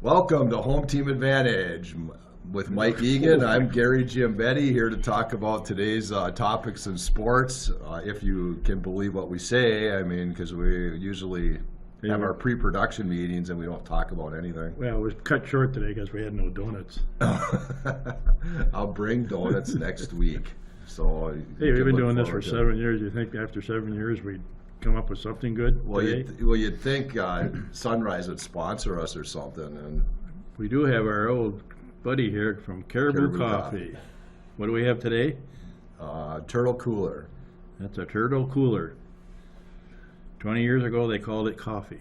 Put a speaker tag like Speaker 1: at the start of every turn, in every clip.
Speaker 1: Welcome to Home Team Advantage with Mike Egan. I'm Gary Giambetti here to talk about today's topics in sports. If you can believe what we say, I mean, because we usually have our pre-production meetings and we don't talk about anything.
Speaker 2: Well, it was cut short today because we had no donuts.
Speaker 1: I'll bring donuts next week. So
Speaker 2: Hey, we've been doing this for 7 years. You think after 7 years we'd come up with something good today?
Speaker 1: You'd think Sunrise would sponsor us or something. And
Speaker 2: We do have our old buddy here from Caribou Coffee. What do we have today?
Speaker 1: Turtle Cooler.
Speaker 2: That's a turtle cooler. 20 years ago they called it coffee.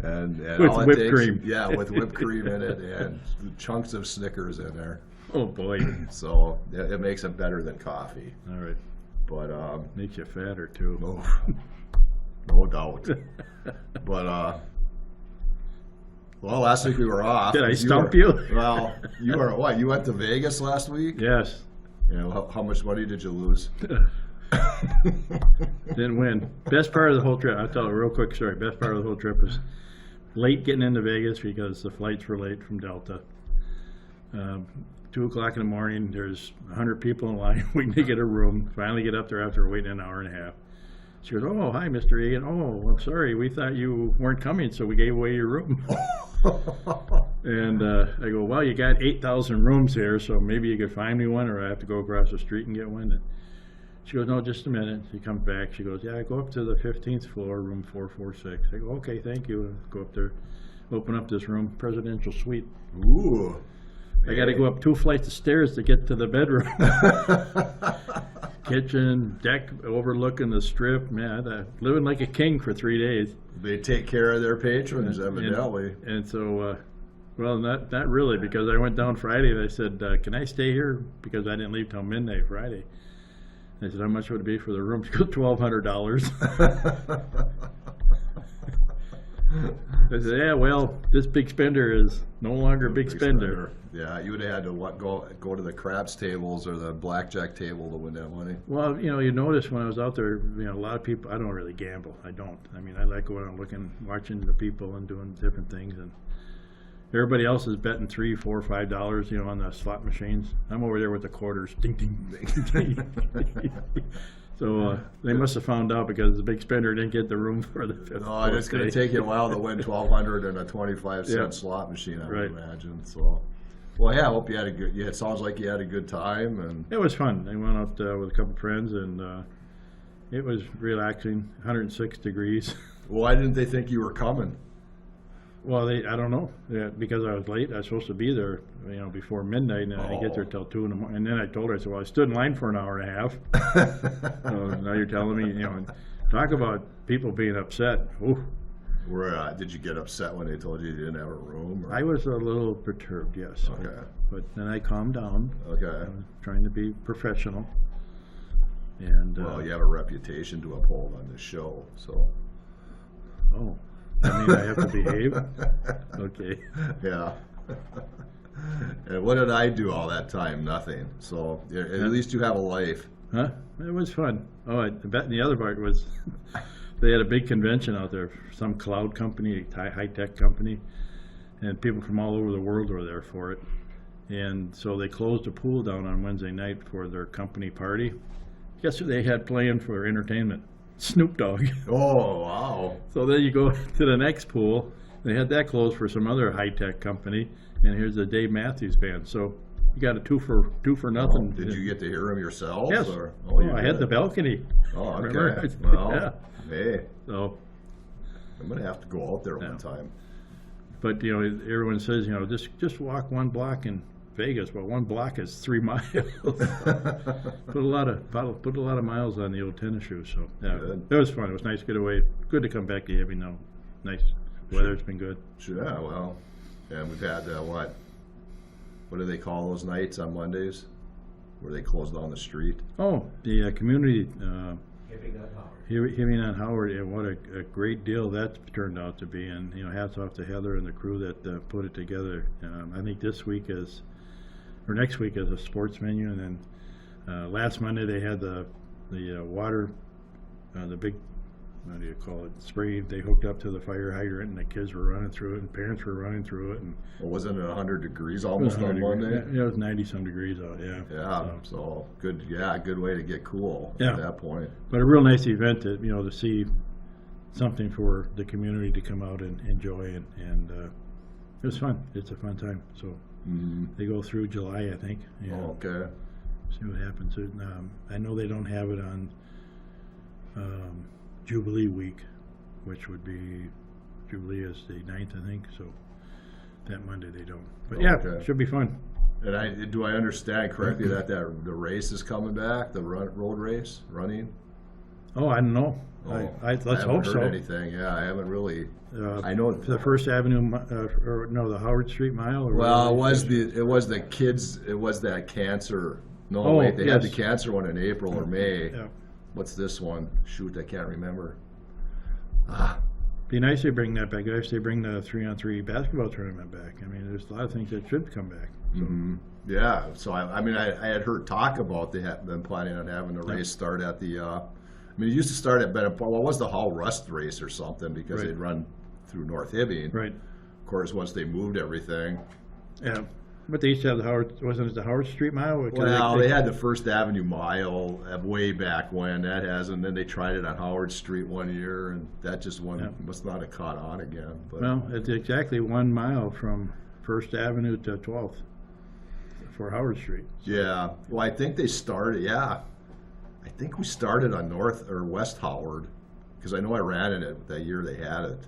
Speaker 1: and
Speaker 2: With
Speaker 1: all it
Speaker 2: whipped
Speaker 1: takes,
Speaker 2: cream.
Speaker 1: Yeah, with whipped cream in it and chunks of Snickers in there.
Speaker 2: Oh boy.
Speaker 1: So it makes it better than coffee.
Speaker 2: All right.
Speaker 1: But
Speaker 2: Makes you fatter too.
Speaker 1: no doubt. But well, last week we were off.
Speaker 2: Did I stump you?
Speaker 1: Well, you were what? You went to Vegas last week?
Speaker 2: Yes.
Speaker 1: You know, how much money did you lose?
Speaker 2: Didn't win. Best part of the whole trip, I'll tell a real quick story. Best part of the whole trip was late getting into Vegas because the flights were late from Delta. 2 o'clock in the morning, there's 100 people in line waiting to get a room. Finally get up there after waiting an hour and a half. She goes, "Oh, hi, Mr. Egan. Oh, I'm sorry. We thought you weren't coming, so we gave away your room." And I go, "Well, you got 8,000 rooms here, so maybe you could find me one, or I have to go across the street and get one." And she goes, "No, just a minute." She comes back. She goes, "Yeah, I go up to the 15th floor, room 446. I go, "Okay, thank you." I go up there, open up this room, presidential suite.
Speaker 1: Ooh.
Speaker 2: I got to go up 2 flights of stairs to get to the bedroom. Kitchen, deck overlooking the strip. Man, living like a king for 3 days.
Speaker 1: They take care of their patrons, evidently.
Speaker 2: And so, well, not really, because I went down Friday and I said, "Can I stay here?" Because I didn't leave till midnight Friday. I said, "How much would it be for the room?" She goes, $1,200. I said, "Yeah, well, this big spender is no longer a big spender."
Speaker 1: Yeah, you would have had to go to the craps tables or the blackjack table to win that money.
Speaker 2: Well, you notice when I was out there, a lot of people, I don't really gamble. I don't. I mean, I like going out watching the people and doing different things. And everybody else is betting $3, $4, $5, on the slot machines. I'm over there with the quarters. Ding, ding, ding, ding. So they must have found out because the big spender didn't get the room for the fifth.
Speaker 1: No, it's going to take you a while to win $1,200 in a 25-cent slot machine, I would imagine. So, well, yeah, I hope you had a good. Yeah, it sounds like you had a good time, and
Speaker 2: it was fun. I went out with a couple of friends, and it was relaxing. 106 degrees.
Speaker 1: Why didn't they think you were coming?
Speaker 2: Well, I don't know. Yeah, because I was late. I was supposed to be there, before midnight, and I didn't get there till 2 in the morning. And then I told her, I said, "Well, I stood in line for an hour and a half." So now you're telling me, talk about people being upset. Ooh.
Speaker 1: Did you get upset when they told you didn't have a room? Or?
Speaker 2: I was a little perturbed, yes.
Speaker 1: Okay.
Speaker 2: But then I calmed down.
Speaker 1: Okay.
Speaker 2: I was trying to be professional. And
Speaker 1: well, you have a reputation to uphold on this show, so.
Speaker 2: Oh. I mean, I have to behave? Okay.
Speaker 1: Yeah. And what did I do all that time? Nothing. So at least you have a life.
Speaker 2: Huh? It was fun. Oh, the other part was they had a big convention out there, some cloud company, high-tech company, and people from all over the world were there for it. And so they closed the pool down on Wednesday night for their company party. Guess who they had playing for entertainment? Snoop Dogg.
Speaker 1: Oh, wow.
Speaker 2: So then you go to the next pool. They had that closed for some other high-tech company, and here's the Dave Matthews Band. So you got a two for nothing.
Speaker 1: Did you get to hear him yourself?
Speaker 2: Yes.
Speaker 1: Or?
Speaker 2: I had the balcony.
Speaker 1: Oh, okay.
Speaker 2: Remember?
Speaker 1: Well,
Speaker 2: yeah.
Speaker 1: Hey,
Speaker 2: So,
Speaker 1: I'm going to have to go out there one time.
Speaker 2: but everyone says just walk 1 block in Vegas. Well, 1 block is 3 miles. Put a lot of miles on the old tennis shoes. So yeah,
Speaker 1: Good.
Speaker 2: it was fun. It was nice to get away. Good to come back to Heavy now. Nice weather's been good.
Speaker 1: Sure, yeah, well, and we've had what do they call those nights on Mondays where they close down the street?
Speaker 2: Oh, the community.
Speaker 3: Hibbing
Speaker 2: on Howard, and what a great deal that's turned out to be. And hats off to Heather and the crew that put it together. I think next week is a sports menu, and then last Monday they had the water, the big what do you call it, spray they hooked up to the fire hydrant, and the kids were running through it, and parents were running through it, and
Speaker 1: Well, wasn't it 100 degrees
Speaker 2: it was
Speaker 1: almost on
Speaker 2: 100
Speaker 1: Monday?
Speaker 2: degrees. Yeah, it was 90-some degrees out, yeah.
Speaker 1: Yeah, so good. Yeah, good way to get cool
Speaker 2: Yeah.
Speaker 1: at that point.
Speaker 2: But a real nice event to, to see something for the community to come out and enjoy, and it was fun. It's a fun time. So they go through July, I think. Yeah.
Speaker 1: Oh, okay.
Speaker 2: See what happens. I know they don't have it on Jubilee week, which would be, Jubilee is the 9th, I think, so that Monday they don't. But yeah,
Speaker 1: Okay.
Speaker 2: should be fun.
Speaker 1: And do I understand correctly that the race is coming back, the road race, running?
Speaker 2: Oh, I don't know.
Speaker 1: Oh,
Speaker 2: Let's
Speaker 1: haven't
Speaker 2: hope
Speaker 1: heard
Speaker 2: so.
Speaker 1: anything. Yeah, I haven't really. I know
Speaker 2: The First Avenue, or no, the Howard Street Mile? Or
Speaker 1: Well,
Speaker 2: whatever
Speaker 1: it was the kids. It was that cancer. No,
Speaker 2: Oh,
Speaker 1: wait, they had the
Speaker 2: yes.
Speaker 1: cancer one in April or May.
Speaker 2: Yeah.
Speaker 1: What's this one? Shoot, I can't remember.
Speaker 2: Be nice if they bring that back. If they bring the 3-on-3 basketball tournament back. I mean, there's a lot of things that should come back.
Speaker 1: Yeah. So I mean, I had heard talk about they had been planning on having the race start at the. I mean, it used to start at Bennett Park. Well, it was the Hall Rust race or something because
Speaker 2: Right.
Speaker 1: they'd run through North Hibbing.
Speaker 2: Right.
Speaker 1: Of course, once they moved everything.
Speaker 2: Yeah. But they used to have the Howard, wasn't it the Howard Street Mile? Because
Speaker 1: Well, they had the First Avenue Mile way back when. That hasn't. Then they tried it on Howard Street one year, and that just must not have caught on again. But
Speaker 2: Well, it's exactly 1 mile from First Avenue to 12th for Howard Street.
Speaker 1: yeah, well, I think they started. Yeah, I think we started on North or West Howard because I know I ran in it that year they had it,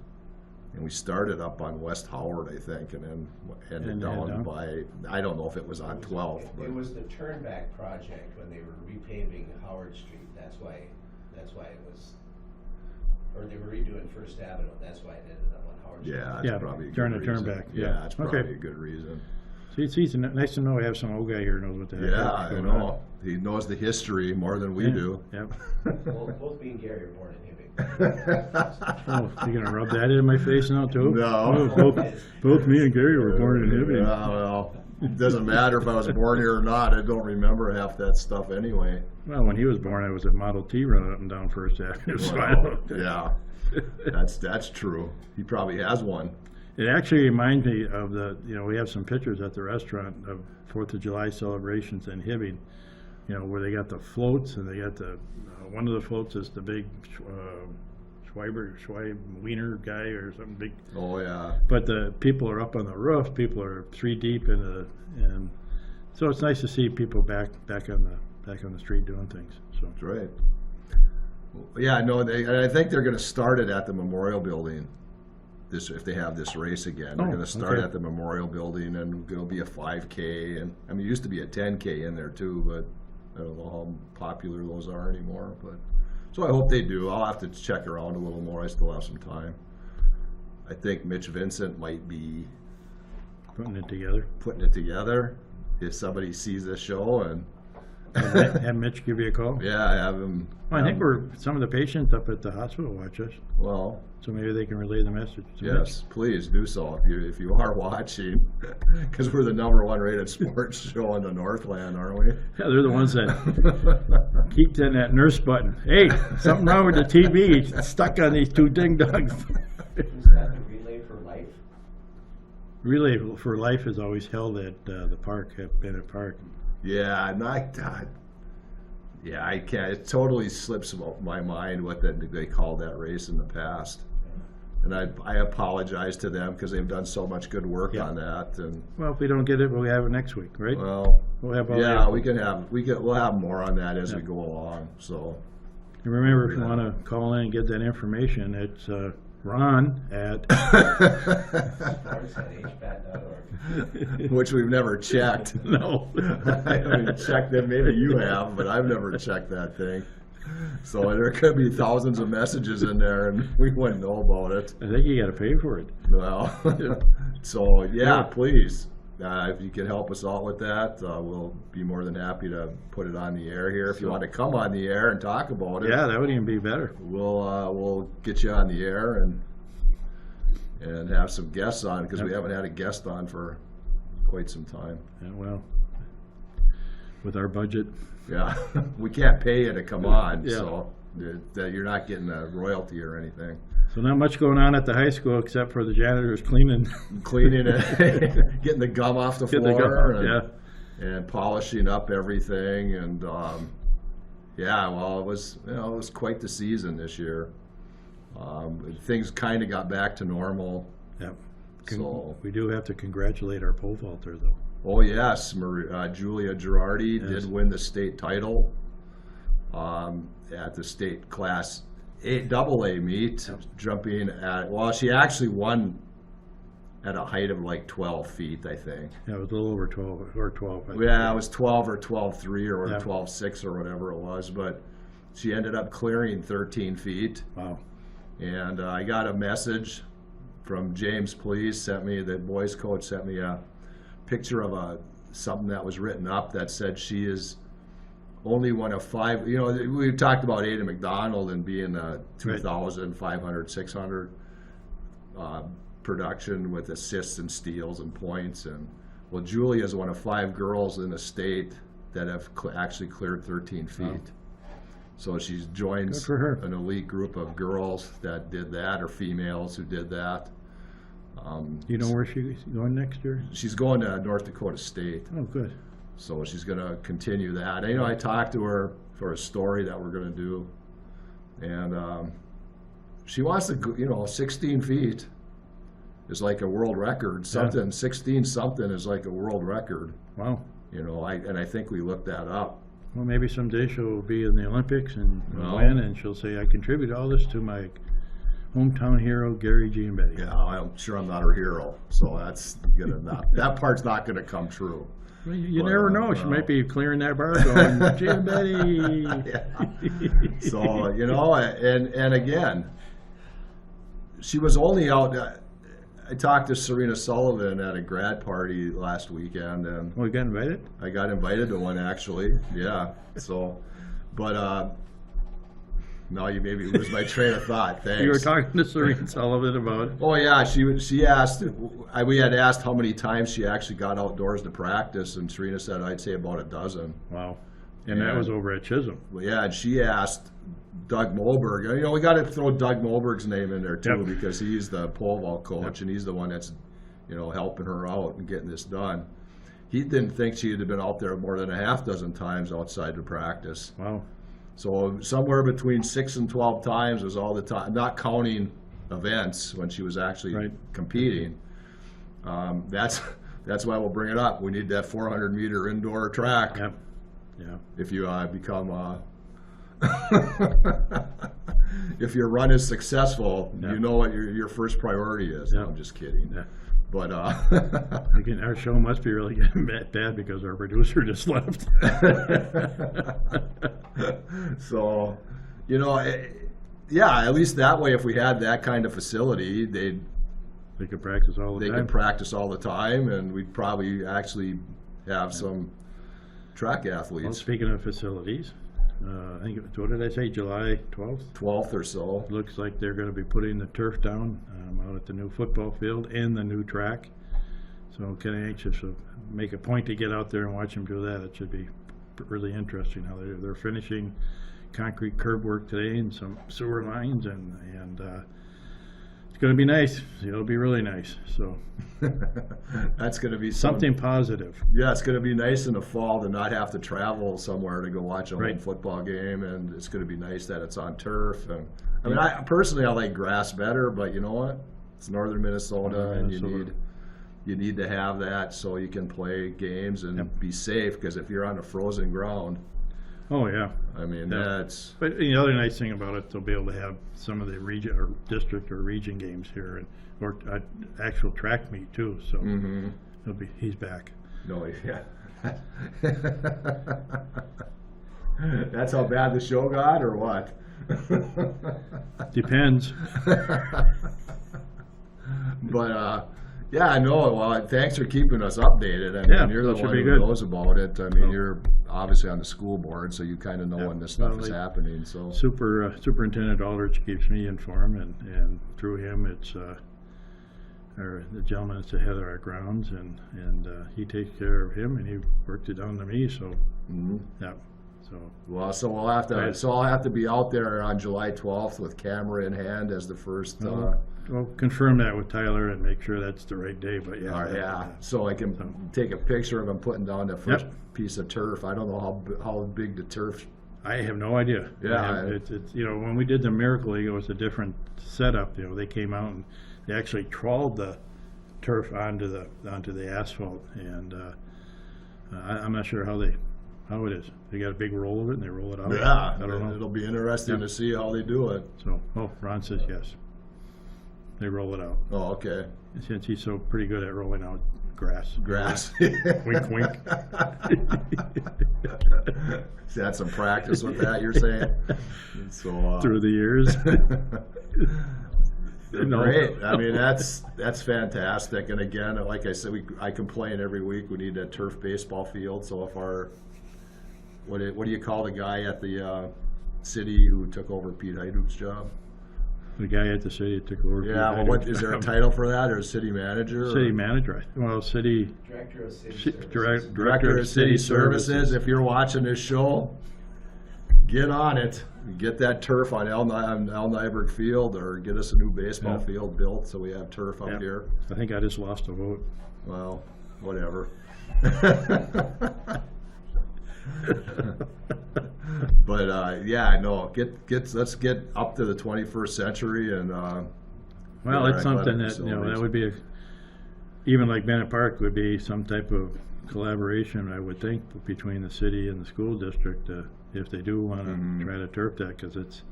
Speaker 1: and we started up on West Howard, I think, and then ended
Speaker 2: And
Speaker 1: down
Speaker 2: down.
Speaker 1: by. I don't know if it was on 12th, but
Speaker 3: It was the Turnback project when they were repaving Howard Street. That's why it was, or they were redoing First Avenue. That's why it ended up on Howard Street.
Speaker 1: yeah, that's
Speaker 2: Yeah,
Speaker 1: probably a
Speaker 2: during
Speaker 1: good
Speaker 2: the
Speaker 1: reason.
Speaker 2: turnback,
Speaker 1: Yeah,
Speaker 2: yeah.
Speaker 1: that's
Speaker 2: Okay.
Speaker 1: probably a good reason.
Speaker 2: See, it's nice to know we have some old guy here who knows what the heck
Speaker 1: Yeah,
Speaker 2: is
Speaker 1: I
Speaker 2: going
Speaker 1: know.
Speaker 2: on.
Speaker 1: He knows the history more than we
Speaker 2: Yeah,
Speaker 1: do.
Speaker 2: Yep.
Speaker 3: Well, both me and Gary were born in Hibbing.
Speaker 2: Oh, you gonna rub that in my face now too?
Speaker 1: No.
Speaker 2: Oh, both me and Gary were born in Hibbing.
Speaker 1: Well, it doesn't matter if I was born here or not. I don't remember half that stuff anyway.
Speaker 2: Well, when he was born, I was at Model T running up and down First Avenue. So I
Speaker 1: Well,
Speaker 2: don't-
Speaker 1: yeah, that's true. He probably has one.
Speaker 2: It actually reminds me of we have some pictures at the restaurant of 4th of July celebrations in Hibbing, where they got the floats, and they got one of the floats is the big Wiener guy or something big.
Speaker 1: Oh yeah,
Speaker 2: But the people are up on the roof, people are 3 deep and so it's nice to see people back on the street doing things, so.
Speaker 1: that's right. Yeah, no, and I think they're going to start it at the Memorial Building. If they have this race again, they're
Speaker 2: Oh,
Speaker 1: going to start
Speaker 2: okay.
Speaker 1: at the Memorial Building, and it'll be a 5K. And I mean, it used to be a 10K in there too, but I don't know how popular those are anymore. But so I hope they do. I'll have to check around a little more. I still have some time. I think Mitch Vincent might be
Speaker 2: Putting it together.
Speaker 1: putting it together if somebody sees this show, and
Speaker 2: Have Mitch give you a call?
Speaker 1: yeah, I have him.
Speaker 2: Well, I think some of the patients up at the hospital watch us,
Speaker 1: Well,
Speaker 2: so maybe they can relay the message to
Speaker 1: yes, please do so if you are watching, because we're the #1 rated sports show in the Northland, aren't we?
Speaker 2: Mitch. Yeah, they're the ones that keep hitting that nurse button. Hey, something wrong with the TV. It's stuck on these 2 ding-dongs.
Speaker 3: Is that the Relay for Life?
Speaker 2: Relay for Life is always held at the park, at Bennett Park.
Speaker 1: Yeah, not God. Yeah, I can't. It totally slips my mind what they called that race in the past, and I apologize to them because they've done so much good work
Speaker 2: Yeah.
Speaker 1: on that. And
Speaker 2: Well, if we don't get it, we'll have it next week, right?
Speaker 1: well,
Speaker 2: We'll have all
Speaker 1: yeah,
Speaker 2: the-
Speaker 1: we'll have more on that as we
Speaker 2: Yeah.
Speaker 1: go along. So
Speaker 2: And remember, if you want to call in and get that information, it's Ron at
Speaker 3: Sports at hbat.org.
Speaker 1: which we've never checked.
Speaker 2: no.
Speaker 1: I haven't checked it. Maybe you have, but I've never checked that thing. So there could be thousands of messages in there, and we wouldn't know about it.
Speaker 2: I think you got to pay for it.
Speaker 1: Well, so yeah, please, if you can help us out with that, we'll be more than happy to put it on the air here. If you want to come on the air and talk about it,
Speaker 2: Yeah, that would even be better.
Speaker 1: we'll get you on the air and have some guests on because we haven't had a guest on for quite some time.
Speaker 2: Yeah, well, with our budget,
Speaker 1: Yeah, we can't pay you to come on,
Speaker 2: Yeah.
Speaker 1: so that you're not getting a royalty or anything.
Speaker 2: So not much going on at the high school except for the janitors cleaning.
Speaker 1: Cleaning it, getting the gum off the
Speaker 2: Get the
Speaker 1: floor,
Speaker 2: gum,
Speaker 1: and, and polishing up everything, and yeah, well, it was quite the season this year. Things kind of got back to normal.
Speaker 2: Yep.
Speaker 1: So,
Speaker 2: We do have to congratulate our pole vaulter, though.
Speaker 1: oh yes, Julia Girardi
Speaker 2: Yes.
Speaker 1: did win the state title at the state class 8 AA meet, jumping at, well, she actually won at a height of like 12 feet, I think.
Speaker 2: Yeah, it was a little over 12 or 12. I think.
Speaker 1: Yeah, it was 12 or 12.3 or
Speaker 2: Yeah.
Speaker 1: 12.6 or whatever it was, but she ended up clearing 13 feet.
Speaker 2: Wow.
Speaker 1: And I got a message from James Please, the boys coach sent me a picture of something that was written up that said she is only one of 5. You know, we talked about Ada McDonald and being a 2,500, 600 production with assists and steals and points. And well, Julia is one of 5 girls in the state that have actually cleared 13 feet.
Speaker 2: Wow.
Speaker 1: So she joins
Speaker 2: Good for her.
Speaker 1: an elite group of girls that did that, or females who did that.
Speaker 2: Do you know where she's going next year?
Speaker 1: She's going to North Dakota State,
Speaker 2: Oh, good.
Speaker 1: so she's going to continue that. And, I talked to her for a story that we're going to do, and she wants to go, 16 feet is like a world record. 16 something is like a world record.
Speaker 2: Wow.
Speaker 1: I think we looked that up.
Speaker 2: Well, maybe someday she'll be in the Olympics and
Speaker 1: Well.
Speaker 2: win, and she'll say, I contribute all this to my hometown hero, Gary Giambetti.
Speaker 1: Yeah, I'm sure I'm not her hero, so that part's not gonna come true.
Speaker 2: Well, you
Speaker 1: Well,
Speaker 2: never know. She
Speaker 1: well.
Speaker 2: might be clearing that bar going, Giambetti.
Speaker 1: Yeah. So, and again, she was only out. I talked to Serena Sullivan at a grad party last weekend, and
Speaker 2: Oh, you got invited?
Speaker 1: I got invited to one actually. Yeah. So, but no, you maybe lose my train of thought. Thanks.
Speaker 2: You were talking to Serena Sullivan about it.
Speaker 1: Oh yeah, she asked. We had asked how many times she actually got outdoors to practice, and Serena said I'd say about a dozen.
Speaker 2: Wow. And that was over at Chisholm.
Speaker 1: Well, yeah, and she asked Doug Moberg. We got to throw Doug Moberg's name in there too,
Speaker 2: Yep.
Speaker 1: because he's the pole vault coach,
Speaker 2: Yep.
Speaker 1: and he's the one that's helping her out and getting this done. He didn't think she'd have been out there more than a half dozen times outside to practice.
Speaker 2: Wow.
Speaker 1: So somewhere between 6 and 12 times was all the time, not counting events when she was actually
Speaker 2: Right.
Speaker 1: competing. That's why we'll bring it up. We need that 400-meter indoor track.
Speaker 2: Yep. Yeah.
Speaker 1: If you become if your run is successful,
Speaker 2: Yeah.
Speaker 1: you know what your first priority is.
Speaker 2: Yeah.
Speaker 1: No, I'm just kidding.
Speaker 2: Yeah.
Speaker 1: But
Speaker 2: Again, our show must be really getting bad because our producer just left.
Speaker 1: so, yeah, at least that way, if we had that kind of facility, they
Speaker 2: could practice all the time.
Speaker 1: could practice all the time, and we'd probably actually have some track
Speaker 2: Well,
Speaker 1: athletes.
Speaker 2: speaking of facilities, I think, what did I say, July 12th?
Speaker 1: 12th or so.
Speaker 2: Looks like they're going to be putting the turf down out at the new football field and the new track. So I'm kind of anxious to make a point to get out there and watch them do that. It should be really interesting how they're finishing concrete curb work today and some sewer lines, and it's going to be nice. It'll be really nice. So
Speaker 1: That's going to be
Speaker 2: something positive.
Speaker 1: Yeah, it's going to be nice in the fall to not have to travel somewhere to go watch a home
Speaker 2: Right.
Speaker 1: football game, and it's going to be nice that it's on turf. And I mean, I personally like grass better, but you know what? It's northern Minnesota,
Speaker 2: Northern
Speaker 1: and
Speaker 2: Minnesota.
Speaker 1: you need to have that so you can play games and
Speaker 2: Yep.
Speaker 1: be safe. Because if you're on a frozen ground,
Speaker 2: Oh, yeah.
Speaker 1: I mean,
Speaker 2: Yeah.
Speaker 1: that's
Speaker 2: But the other nice thing about it, they'll be able to have some of the region or district or region games here, or actual track meet too. So
Speaker 1: mhm.
Speaker 2: he's back.
Speaker 1: No, yeah. That's how bad the show got, or what?
Speaker 2: Depends.
Speaker 1: But yeah, I know. Well, thanks for keeping us updated. I mean,
Speaker 2: Yeah,
Speaker 1: you're the
Speaker 2: that should
Speaker 1: one
Speaker 2: be
Speaker 1: who
Speaker 2: good.
Speaker 1: knows about it. I mean,
Speaker 2: Well-
Speaker 1: you're obviously on the school board, so you kind of know
Speaker 2: Yeah.
Speaker 1: when this stuff
Speaker 2: Well,
Speaker 1: is
Speaker 2: like-
Speaker 1: happening. So
Speaker 2: Superintendent Aldrich keeps me informed, and through him, it's the gentleman that's the head of our grounds, and he takes care of him, and he worked it down to me. So
Speaker 1: mhm.
Speaker 2: yeah, So,
Speaker 1: Well, so we'll have to. So I'll have to be out there on July 12th with camera in hand as the first.
Speaker 2: we'll confirm that with Tyler and make sure that's the right day, but yeah.
Speaker 1: Yeah, so I can take a picture of him putting down the first piece of turf. I don't know how big the turf.
Speaker 2: I have no idea.
Speaker 1: Yeah.
Speaker 2: It's when we did the Miracle League, it was a different setup. They came out and they actually trawled the turf onto the asphalt, and I'm not sure how it is. They got a big roll of it and they roll it out.
Speaker 1: Yeah,
Speaker 2: I don't know.
Speaker 1: It'll be interesting to see how they do it.
Speaker 2: So, Ron says yes. They roll it out.
Speaker 1: Oh, okay.
Speaker 2: Since he's so pretty good at rolling out grass.
Speaker 1: Grass.
Speaker 2: Wink, wink.
Speaker 1: See, had some practice with that, you're saying? So,
Speaker 2: Through the years.
Speaker 1: Great. I mean, that's fantastic. And again, like I said, I complain every week we need a turf baseball field. So if what do you call the guy at the city who took over Pete Hyduk's job?
Speaker 2: The guy at the city took over.
Speaker 1: Yeah. Well, what is there a title for that, or city manager?
Speaker 2: City manager. Well, city.
Speaker 3: Director of City Services.
Speaker 2: Director of City Services.
Speaker 1: If you're watching this show, get on it. Get that turf on Al Nyberg Field, or get us a new baseball field built so we have turf up here.
Speaker 2: I think I just lost a vote.
Speaker 1: Well, whatever. But yeah, no. Let's get up to the 21st century and.
Speaker 2: Well, it's something that that would be even like Bennett Park would be some type of collaboration, I would think, between the city and the school district if they do want to try to turf that, because it's.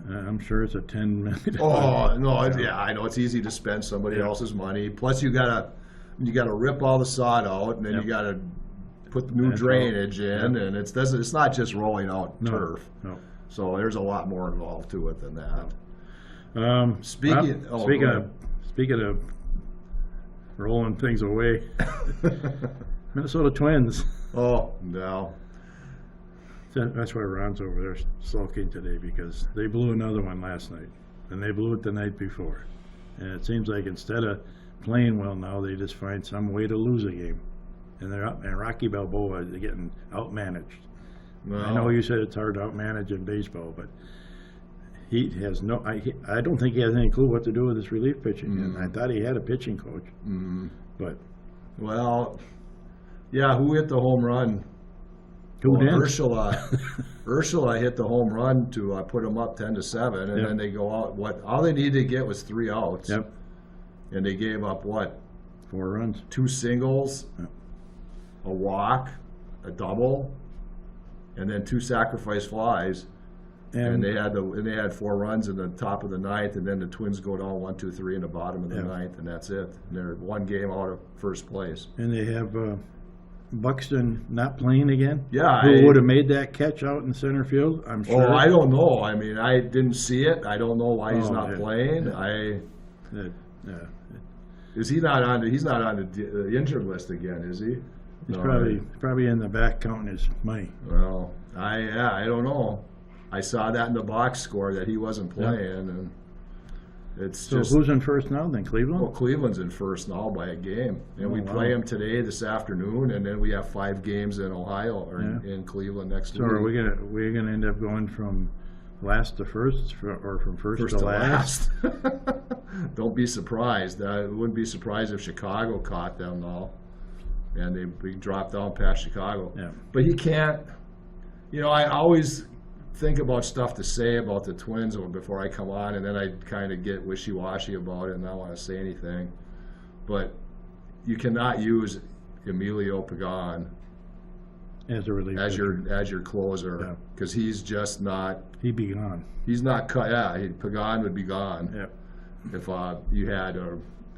Speaker 2: I'm sure it's a $10 million.
Speaker 1: Oh no! Yeah, I know it's easy to spend somebody else's money. Plus, you gotta rip all the sod out, and then you gotta put the new drainage in, and it's not just rolling out turf.
Speaker 2: No.
Speaker 1: So there's a lot more involved to it than that.
Speaker 2: Speaking of rolling things away, Minnesota Twins.
Speaker 1: Oh no.
Speaker 2: That's why Ron's over there sulking today, because they blew another one last night, and they blew it the night before. And it seems like instead of playing well now, they just find some way to lose a game. And Rocky Balboa is getting outmanaged.
Speaker 1: No.
Speaker 2: I know you said it's hard to outmanage in baseball, but he has no. I don't think he has any clue what to do with his relief pitching. And I thought he had a pitching coach, but
Speaker 1: well, yeah. Who hit the home run?
Speaker 2: Who did?
Speaker 1: Ursula hit the home run to put them up 10-7, and then they go out. All they needed to get was 3 outs.
Speaker 2: Yep.
Speaker 1: And they gave up
Speaker 2: 4 runs,
Speaker 1: 2 singles, a walk, a double, and then 2 sacrifice flies. And they had 4 runs in the top of the 9th, and then the Twins go down 1, 2, 3 in the bottom of the 9th, and that's it. And they're 1 game out of first place.
Speaker 2: And they have Buxton not playing again.
Speaker 1: Yeah,
Speaker 2: who would have made that catch out in center field? I'm sure.
Speaker 1: Oh, I don't know. I mean, I didn't see it. I don't know why he's not playing. Is he not on? He's not on the injured list again, is he?
Speaker 2: He's probably in the back counting his money.
Speaker 1: Well, I don't know. I saw that in the box score that he wasn't playing, and it's just.
Speaker 2: So who's in first now then? Cleveland?
Speaker 1: Well, Cleveland's in first now by a game, and we play them today, this afternoon, and then we have 5 games in Ohio or in Cleveland next week.
Speaker 2: So are we gonna end up going from last to first, or from first to last?
Speaker 1: Don't be surprised. I wouldn't be surprised if Chicago caught them now, and they dropped down past Chicago.
Speaker 2: Yeah.
Speaker 1: But he can't. I always think about stuff to say about the Twins before I come on, and then I kind of get wishy-washy about it and not want to say anything. But you cannot use Emilio Pagan
Speaker 2: as a relief
Speaker 1: as your closer, because he's just not.
Speaker 2: He'd be gone.
Speaker 1: He's not cut. Yeah, Pagan would be gone.
Speaker 2: Yeah.
Speaker 1: If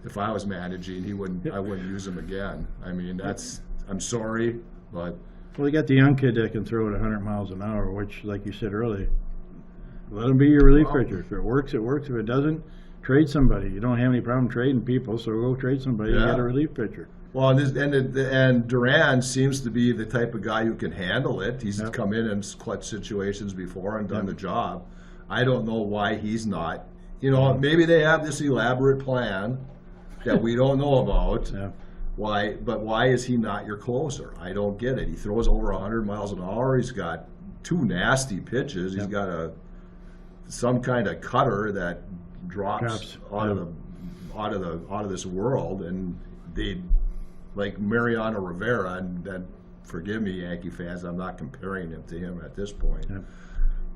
Speaker 1: if I was managing, I wouldn't use him again. I mean, I'm sorry, but.
Speaker 2: Well, they got the young kid that can throw it 100 miles an hour, which, like you said earlier, let him be your relief pitcher. If it works, it works. If it doesn't, trade somebody. You don't have any problem trading people, so go trade somebody and get a relief pitcher. Well,
Speaker 1: and Duran seems to be the type of guy who can handle it. He's come in clutch situations before and done the job. I don't know why he's not. Maybe they have this elaborate plan that we don't know about. why is he not your closer? I don't get it. He throws over 100 miles an hour. He's got two nasty pitches. He's
Speaker 2: Yep.
Speaker 1: got some kind of cutter that drops out of this world, and they like Mariano Rivera. And forgive me, Yankee fans, I'm not comparing him to him at this point.
Speaker 2: Yep.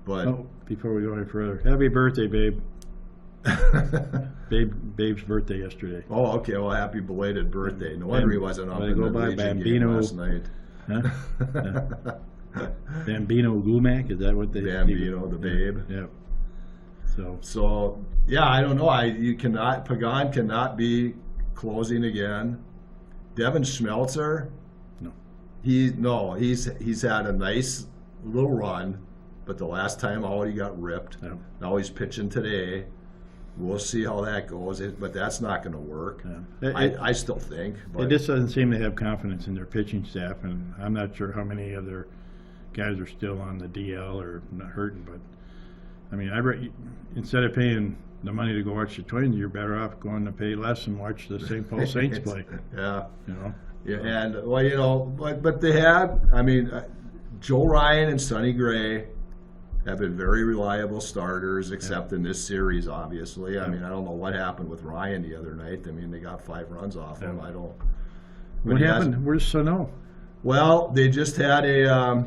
Speaker 1: But
Speaker 2: Oh, before we go any further, happy birthday, babe. Babe's birthday yesterday.
Speaker 1: oh, okay. Well, happy belated birthday. No wonder he wasn't up
Speaker 2: Well,
Speaker 1: in
Speaker 2: go
Speaker 1: the
Speaker 2: by
Speaker 1: Legion game
Speaker 2: Bambino.
Speaker 1: last night.
Speaker 2: Huh? Bambino Glumac, is that what they?
Speaker 1: Bambino, the babe.
Speaker 2: Yeah. So
Speaker 1: So yeah, I don't know. Pagan cannot be closing again. Devin Schmelzer,
Speaker 2: no.
Speaker 1: he's had a nice little run, but the last time out he got ripped.
Speaker 2: Yeah.
Speaker 1: Now he's pitching today. We'll see how that goes, but that's not going to work.
Speaker 2: Yeah.
Speaker 1: I still think. But
Speaker 2: It just doesn't seem to have confidence in their pitching staff, and I'm not sure how many of their guys are still on the DL or not hurting. But I mean, instead of paying the money to go watch the Twins, you're better off going to pay less and watch the St. Paul Saints play.
Speaker 1: yeah.
Speaker 2: You know.
Speaker 1: Yeah, and well, but they had. I mean, Joe Ryan and Sonny Gray have been very reliable starters, except in this series, obviously. I mean, I don't know what happened with Ryan the other night. I mean, they got 5 runs off him. I don't.
Speaker 2: What happened? Where's Sano?
Speaker 1: Well, they just had a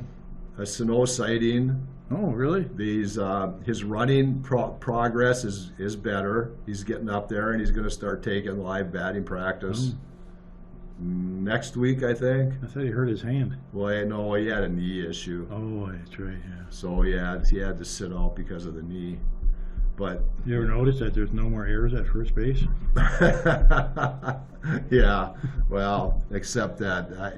Speaker 1: Sano sighting.
Speaker 2: Oh, really?
Speaker 1: His running progress is better. He's getting up there, and he's going to start taking live batting practice next week, I think.
Speaker 2: I thought he hurt his hand.
Speaker 1: Well, no, he had a knee issue,
Speaker 2: Oh, that's right. Yeah.
Speaker 1: so he had to sit out because of the knee. But
Speaker 2: You ever notice that there's no more errors at first base?
Speaker 1: yeah, well, except that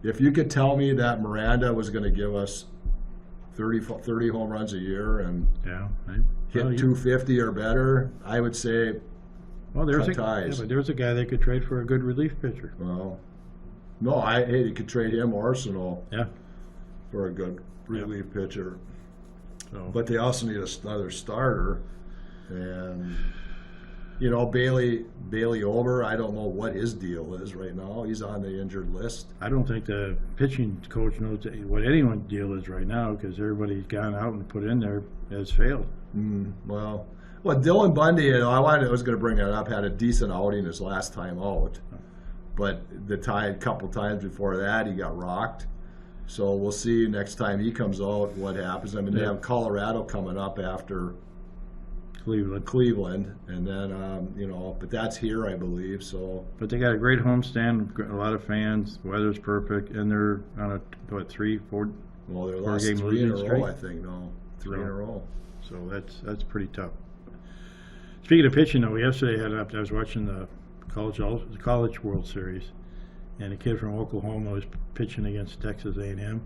Speaker 1: if you could tell me that Miranda was going to give us 30 home runs a year and
Speaker 2: Yeah.
Speaker 1: hit 250 or better, I would say,
Speaker 2: Well, there's
Speaker 1: cut ties.
Speaker 2: but there's a guy they could trade for a good relief pitcher.
Speaker 1: well, no, you could trade him Arsenal
Speaker 2: Yeah.
Speaker 1: for a good relief pitcher.
Speaker 2: So.
Speaker 1: But they also need another starter, and Bailey Ober. I don't know what his deal is right now. He's on the injured list.
Speaker 2: I don't think the pitching coach knows what anyone's deal is right now, because everybody's gone out and put in there has failed.
Speaker 1: Well, Dylan Bundy. I was going to bring that up. Had a decent outing his last time out, but couple times before that he got rocked. So we'll see next time he comes out what happens. I mean, they have Colorado coming up after Cleveland, and then but that's here, I believe. So,
Speaker 2: But they got a great homestand, a lot of fans, weather's perfect, and they're on a 3-4.
Speaker 1: well, they
Speaker 2: Four
Speaker 1: lost
Speaker 2: game
Speaker 1: 3 in a
Speaker 2: losing
Speaker 1: row,
Speaker 2: streak.
Speaker 1: I think. No, 3 in a row.
Speaker 2: So that's pretty tough. Speaking of pitching, though, yesterday I was watching the College World Series, and a kid from Oklahoma was pitching against Texas A&M,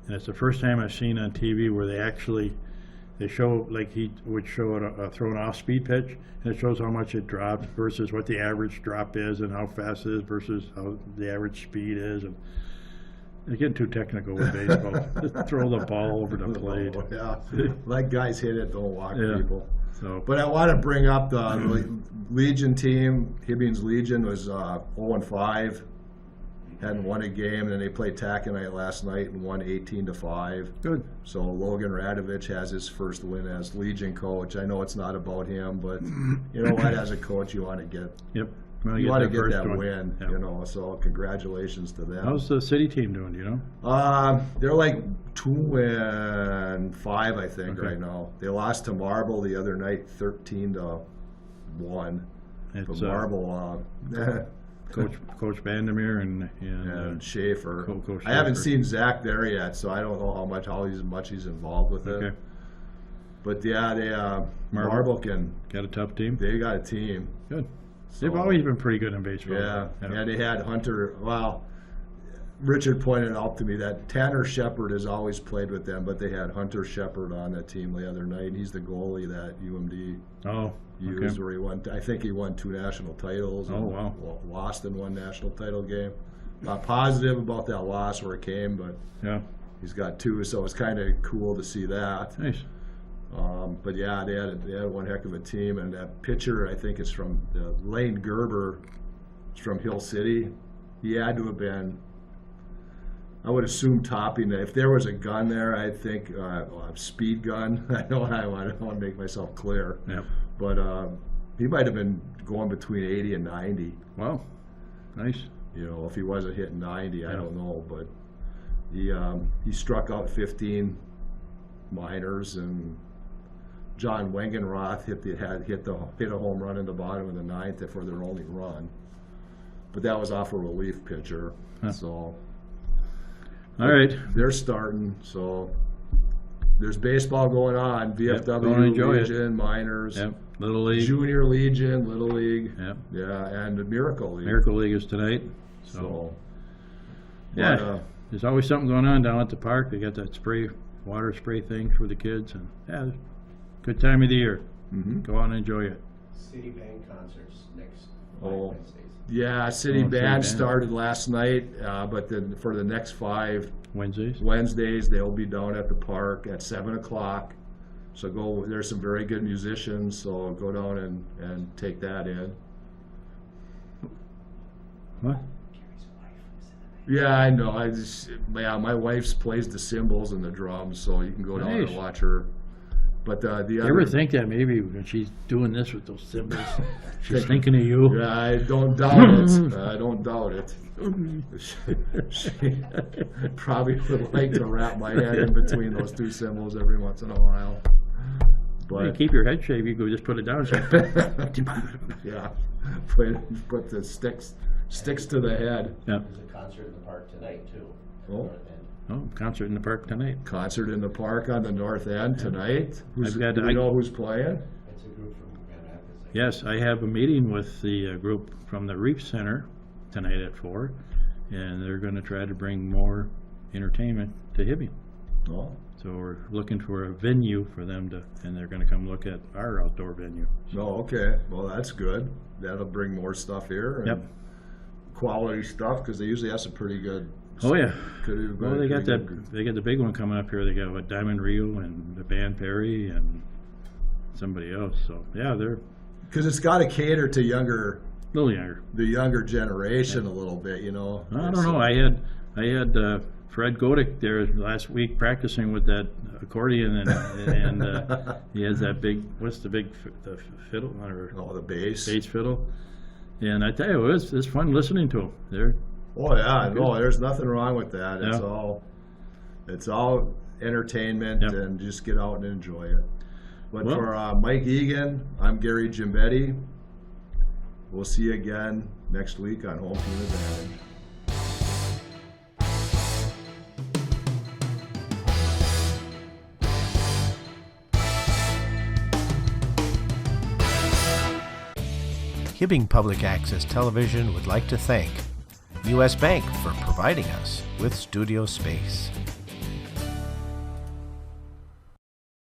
Speaker 2: and it's the first time I've seen on TV where they show, like, he would show a throw an off-speed pitch, and it shows how much it drops versus what the average drop is and how fast it is versus how the average speed is. And they're getting too technical with baseball. Just throw the ball over the plate.
Speaker 1: Yeah, let guys hit it, don't walk
Speaker 2: Yeah.
Speaker 1: people.
Speaker 2: So,
Speaker 1: But I want to bring up the Legion team. Hibbings Legion was 0-5. Hadn't won a game, and then they played Taconite last night and won 18-5.
Speaker 2: good.
Speaker 1: So Logan Radovich has his first win as Legion coach. I know it's not about him, but you know what? As a coach, you want to get
Speaker 2: Yep.
Speaker 1: you want to get
Speaker 2: first
Speaker 1: that
Speaker 2: one.
Speaker 1: win.
Speaker 2: Yep.
Speaker 1: So congratulations to them.
Speaker 2: How's the city team doing? Do you know?
Speaker 1: They're like 2-5, I think,
Speaker 2: Okay.
Speaker 1: right now. They lost to Marble the other night, 13-1. But
Speaker 2: It's
Speaker 1: Marble,
Speaker 2: Coach Vandermeer and
Speaker 1: and Schaefer.
Speaker 2: Coach
Speaker 1: I haven't
Speaker 2: Schaefer.
Speaker 1: seen Zach there yet, so I don't know how much he's involved with it.
Speaker 2: okay.
Speaker 1: But yeah, they Marble
Speaker 2: Got a tough team.
Speaker 1: they got a team.
Speaker 2: Good.
Speaker 1: So,
Speaker 2: They've always been pretty good in baseball.
Speaker 1: yeah, they had Hunter. Well, Richard pointed out to me that Tanner Shepard has always played with them, but they had Hunter Shepard on that team the other night. He's the goalie that UMD
Speaker 2: Oh,
Speaker 1: used,
Speaker 2: okay.
Speaker 1: where he won. I think he won 2 national titles.
Speaker 2: Oh,
Speaker 1: and
Speaker 2: wow.
Speaker 1: Lost in 1 national title game. Not positive about that loss where it came, but
Speaker 2: Yeah.
Speaker 1: he's got 2, so it's kind of cool to see that.
Speaker 2: Nice.
Speaker 1: But yeah, they had one heck of a team, and that pitcher, I think, is from Lane Gerber, from Hill City. He had to have been, I would assume, topping. If there was a gun there, I think a speed gun. I don't want to make myself clear,
Speaker 2: Yep.
Speaker 1: but he might have been going between 80 and 90.
Speaker 2: Wow. Nice.
Speaker 1: You know, if he wasn't hitting 90, I
Speaker 2: Yeah.
Speaker 1: don't know, but he struck out 15 minors, and John Wengenroth hit a home run in the bottom of the ninth for their only run, but that was off a relief pitcher.
Speaker 2: Huh.
Speaker 1: So
Speaker 2: All right.
Speaker 1: they're starting. So there's baseball going on.
Speaker 2: Go and
Speaker 1: VFW,
Speaker 2: enjoy it.
Speaker 1: Legion, minors,
Speaker 2: Yep. Little League.
Speaker 1: Junior Legion, Little League,
Speaker 2: Yep.
Speaker 1: yeah, and the Miracle League.
Speaker 2: Miracle League is tonight. So,
Speaker 1: So
Speaker 2: yeah,
Speaker 1: but,
Speaker 2: there's always something going on down at the park. They got that water spray thing for the kids, and yeah, good time of the year.
Speaker 1: mhm.
Speaker 2: Go out and enjoy it.
Speaker 3: Citibank concerts next
Speaker 1: Oh.
Speaker 3: Wednesdays.
Speaker 1: Yeah, City
Speaker 2: Oh, City
Speaker 1: Band
Speaker 2: Band.
Speaker 1: started last night, but then for the next 5
Speaker 2: Wednesdays.
Speaker 1: Wednesdays, they'll be down at the park at 7 o'clock. So there's some very good musicians, so go down and take that in.
Speaker 2: What?
Speaker 1: Yeah, I know. My wife plays the cymbals and the drums, so you can go down
Speaker 2: Nice.
Speaker 1: and watch her. But the
Speaker 2: You
Speaker 1: other,
Speaker 2: ever think that maybe when she's doing this with those cymbals, she's thinking of you?
Speaker 1: yeah, I don't doubt it. I don't doubt it. She probably would like to wrap my head in between those two cymbals every once in a while.
Speaker 2: Well, you
Speaker 1: But
Speaker 2: keep your head shaved, you could just put it down.
Speaker 1: yeah, put the sticks to the head.
Speaker 2: Yeah.
Speaker 3: There's a concert in the park tonight too.
Speaker 1: Oh.
Speaker 3: North End.
Speaker 2: Oh, concert in the park tonight.
Speaker 1: Concert in the park on the north end tonight.
Speaker 2: I've got-
Speaker 1: Do we know who's playing?
Speaker 3: It's a group from Grand Rapids. I think.
Speaker 2: Yes, I have a meeting with the group from the Reef Center tonight at 4, and they're going to try to bring more entertainment to Hibbing.
Speaker 1: Oh,
Speaker 2: So we're looking for a venue for them and they're going to come look at our outdoor venue.
Speaker 1: no, okay. Well, that's good. That'll bring more stuff here. And
Speaker 2: Yep.
Speaker 1: quality stuff, because they usually have some pretty good.
Speaker 2: Oh yeah.
Speaker 1: Good,
Speaker 2: Well, they got
Speaker 1: pretty
Speaker 2: that.
Speaker 1: good-
Speaker 2: They got the big one coming up here. They got what, Diamond Rio and the band Perry and somebody else. So yeah, they're
Speaker 1: Because it's got to cater to
Speaker 2: a little younger.
Speaker 1: the younger generation a little bit, you know.
Speaker 2: I don't know. I had Fred Godick there last week practicing with that accordion, and he has that big. What's the the fiddle or
Speaker 1: Oh, the bass.
Speaker 2: bass fiddle? And I tell you, it's fun listening to them. They're
Speaker 1: Oh yeah, no, there's nothing wrong with that. It's
Speaker 2: Yeah.
Speaker 1: it's all entertainment,
Speaker 2: Yep.
Speaker 1: and just get out and enjoy it. But
Speaker 2: Well-
Speaker 1: for Mike Egan, I'm Gary Gimbetti. We'll see you again next week on Home Team Advantage.
Speaker 4: Hibbing Public Access Television would like to thank U.S. Bank for providing us with studio space.